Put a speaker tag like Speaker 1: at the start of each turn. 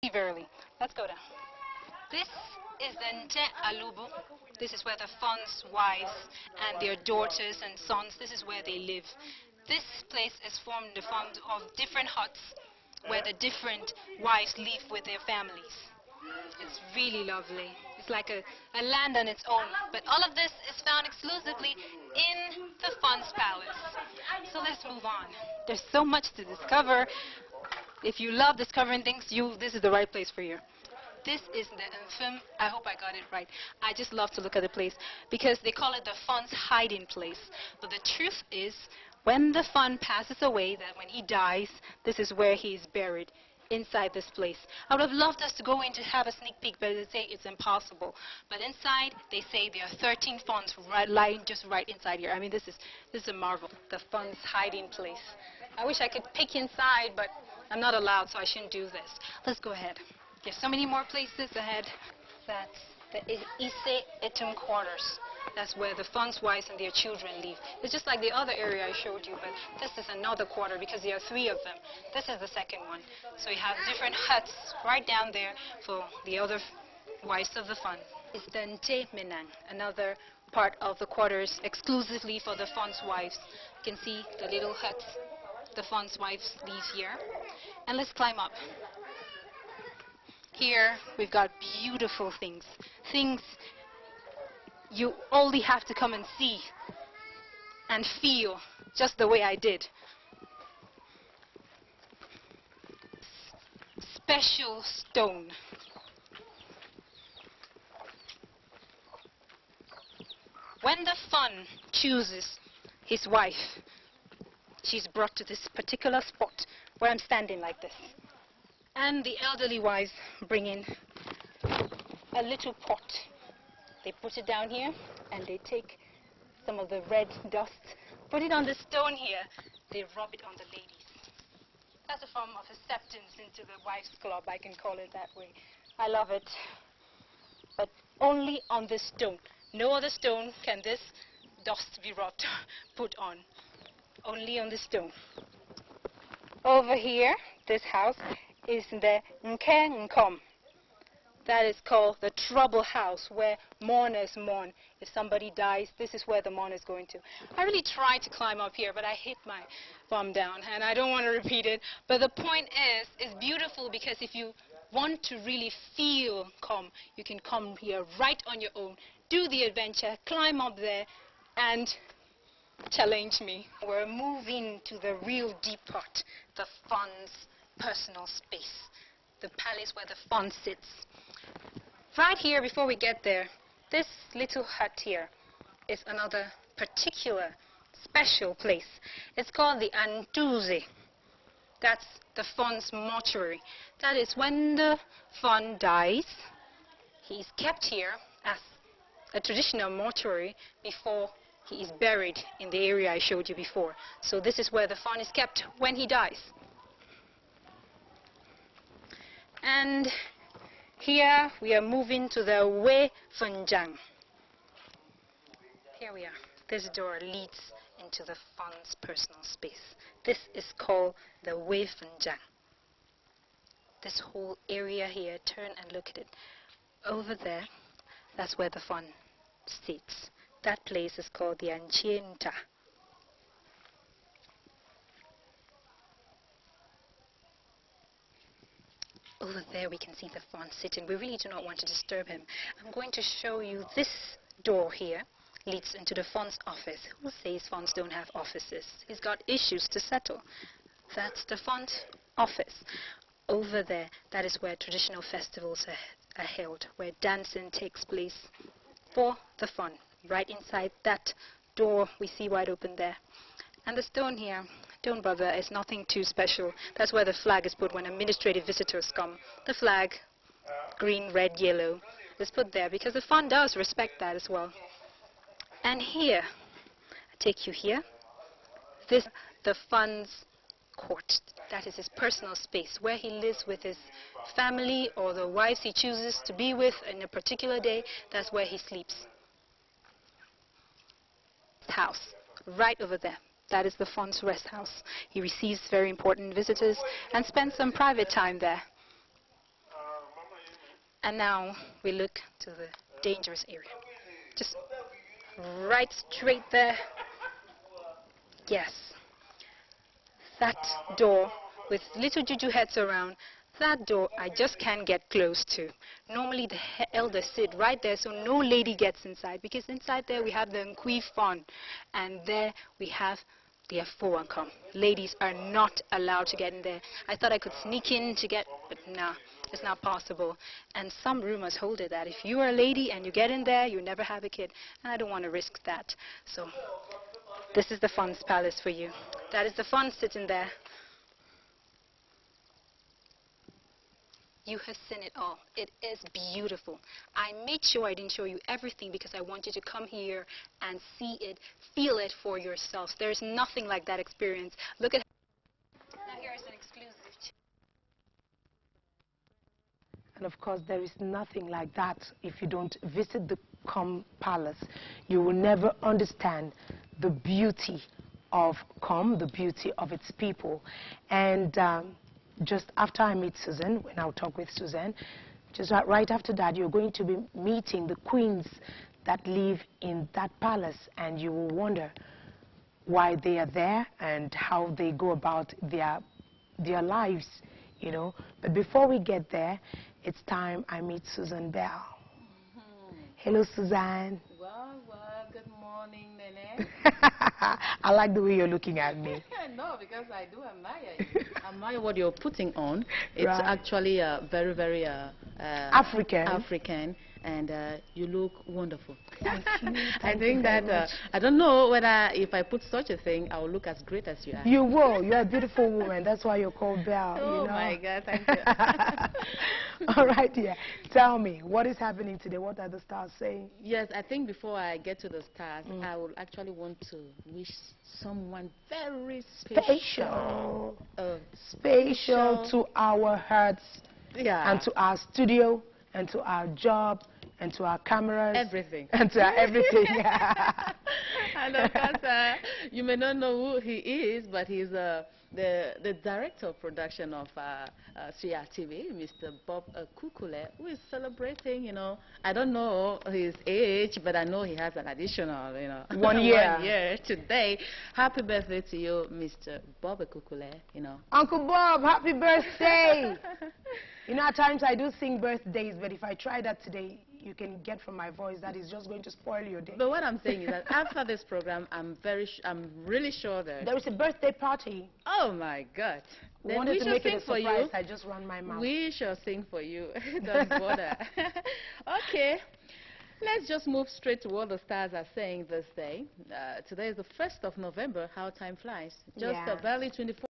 Speaker 1: Leave early. Let's go down. This is the Nte Alubu. This is where the Fon's wives and their daughters and sons, this is where they live. This place is formed of different huts where the different wives live with their families. It's really lovely. It's like a land on its own. But all of this is found exclusively in the Fon's palace. So let's move on. There's so much to discover. If you love discovering things, this is the right place for you. This is the infam. I hope I got it right. I just love to look at the place because they call it the Fon's hiding place. But the truth is, when the Fon passes away, that when he dies, this is where he is buried, inside this place. I would have loved us to go in to have a sneak peek, but they say it's impossible. But inside, they say there are 13 Fons lying just right inside here. I mean, this is a marvel. The Fon's hiding place. I wish I could peek inside, but I'm not allowed, so I shouldn't do this. Let's go ahead. There's so many more places ahead. That's the Ise Etum quarters. That's where the Fon's wives and their children live. It's just like the other area I showed you, but this is another quarter because there are 3 of them. This is the second one. So you have different huts right down there for the other wives of the Fon. It's the Nte Menang, another part of the quarters exclusively for the Fon's wives. You can see the little huts the Fon's wives live here. And let's climb up. Here we've got beautiful things. Things you only have to come and see and feel just the way I did. Special stone. When the Fon chooses his wife, she's brought to this particular spot where I'm standing like this. And the elderly wives bring in a little pot. They put it down here, and they take some of the red dust, put it on the stone here. They rub it on the ladies. That's a form of acceptance into the wives' club, I can call it that way. I love it. But only on this stone. No other stone can this dust be rubbed, put on. Only on the stone. Over here, this house, is the KOM. That is called the trouble house, where mourners mourn. If somebody dies, this is where the mourner is going to. I really tried to climb up here, but I hit my bum down, and I don't want to repeat it. But the point is, it's beautiful because if you want to really feel KOM, you can come here right on your own, do the adventure, climb up there, and challenge me. We're moving to the real deep part, the Fon's personal space, the palace where the Fon sits. Right here, before we get there, this little hut here is another particular special place. It's called the Antuze. That's the Fon's mortuary. That is when the Fon dies, he is kept here as a traditional mortuary before he is buried in the area I showed you before. So this is where the Fon is kept when he dies. And here we are moving to the Wei Funjang. Here we are. This door leads into the Fon's personal space. This is called the Wei Funjang. This whole area here, turn and look at it. Over there, that's where the Fon sits. That place is called the Anchienta. Over there we can see the Fon sitting. We really do not want to disturb him. I'm going to show you this door here leads into the Fon's office. Who says Fons don't have offices? He's got issues to settle. That's the Fon's office. Over there, that is where traditional festivals are held, where dancing takes place for the Fon. Right inside that door we see wide open there. And the stone here, don't bother, it's nothing too special. That's where the flag is put when administrative visitors come. The flag, green, red, yellow, is put there because the Fon does respect that as well. And here, I take you here, this is the Fon's court. That is his personal space, where he lives with his family or the wives he chooses to be with in a particular day. That's where he sleeps. House, right over there. That is the Fon's rest house. He receives very important visitors and spends some private time there. And now we look to the dangerous area. Just right straight there. Yes. That door with little juju heads around, that door I just can't get close to. Normally the elders sit right there so no lady gets inside, because inside there we have the Nkui fun, and there we have the F4 Ladies are not allowed to get in there. I thought I could sneak in to get, but nah, it's not possible. And some rumors hold it that if you are a lady and you get in there, you never have a kid, and I don't want to risk that. So this is the Fun's Palace for you. That is the fun sitting there. You have seen it all. It is beautiful. I made sure I didn't show you everything because I want you to come here and see it, feel it for yourselves. There's nothing like that experience. Look at. Now here is an exclusive.
Speaker 2: And of course, there is nothing like that if you don't visit the KOM Palace. You will never understand the beauty of KOM, the beauty of its people. And just after I meet Susan, when I'll talk with Susan, just right after that, you're going to be meeting the queens that live in that palace, and you will wonder why they are there and how they go about their lives, you know. But before we get there, it's time I meet Susan Bell. Hello, Suzanne.
Speaker 3: Well, good morning, Nene.
Speaker 2: I like the way you're looking at me.
Speaker 3: No, because I do admire you. Admire what you're putting on. It's
Speaker 2: right.
Speaker 3: actually very, very African, and you look wonderful.
Speaker 2: Thank you.
Speaker 3: I think that I don't know whether if I put such a thing, I will look as great as you are.
Speaker 2: You will. You're a beautiful woman. That's why you're called Belle.
Speaker 3: Oh,
Speaker 2: you know?
Speaker 3: my God, thank you.
Speaker 2: All right, dear. Tell me, what is happening today? What are the stars saying?
Speaker 3: Yes, I think before I get to the stars, I would actually want to wish someone very special.
Speaker 2: Special to our hearts, and to our studio, and to our job, and to our cameras.
Speaker 3: Everything.
Speaker 2: And to our everything.
Speaker 3: And of course, you may not know who he is, but he's the director of production of CRTV, Mr. Bob Kukule, who is celebrating, you know, I don't know his age, but I know he has an additional, you know,
Speaker 2: 1 year.
Speaker 3: 1 year today. Happy birthday to you, Mr. Bob Kukule, you know.
Speaker 2: Uncle Bob, happy birthday! You know, at times I do sing birthdays, but if I try that today, you can get from my voice that is just going to spoil your day.
Speaker 3: But what I'm saying is that after this program, I'm really sure that
Speaker 2: there is a birthday party.
Speaker 3: Oh my God!
Speaker 2: We
Speaker 3: Then
Speaker 2: wanted
Speaker 3: we
Speaker 2: to
Speaker 3: shall
Speaker 2: make
Speaker 3: sing
Speaker 2: it a
Speaker 3: for
Speaker 2: surprise.
Speaker 3: you.
Speaker 2: I just ran my mouth.
Speaker 3: We shall sing for you. Don't bother. Okay. Let's just move straight to what the stars are saying this day. Today is the 1st of November. How time flies. Just barely 24